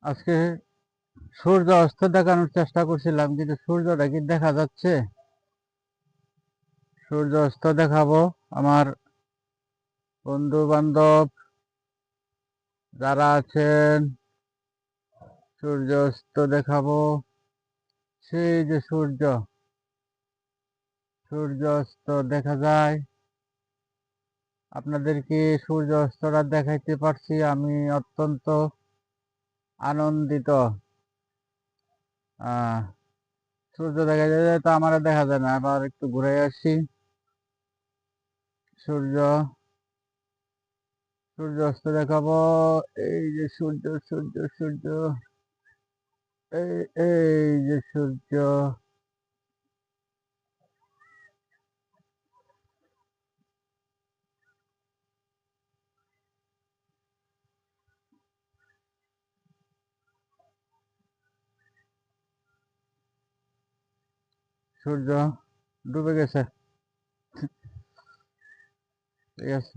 আজকে সূর্য অস্ত দেখানোর চেষ্টা করছিলাম, কিন্তু সূর্যটা কি দেখা যাচ্ছে? সূর্য অস্ত দেখাবো আমার বন্ধু বান্ধব যারা আছেন, সূর্য অস্ত দেখাবো। সেই যে সূর্য অস্ত দেখা যায়। আপনাদের কি সূর্য অস্তটা দেখাইতে পারছি? আমি অত্যন্ত আনন্দিত। আহ সূর্য দেখা যায় তো আমার দেখা যায় না। আবার একটু ঘুরে আসি। সূর্য সূর্য অস্ত দেখাবো। এই যে সূর্য, এই যে সূর্য ডুবে গেছে। ঠিক আছে।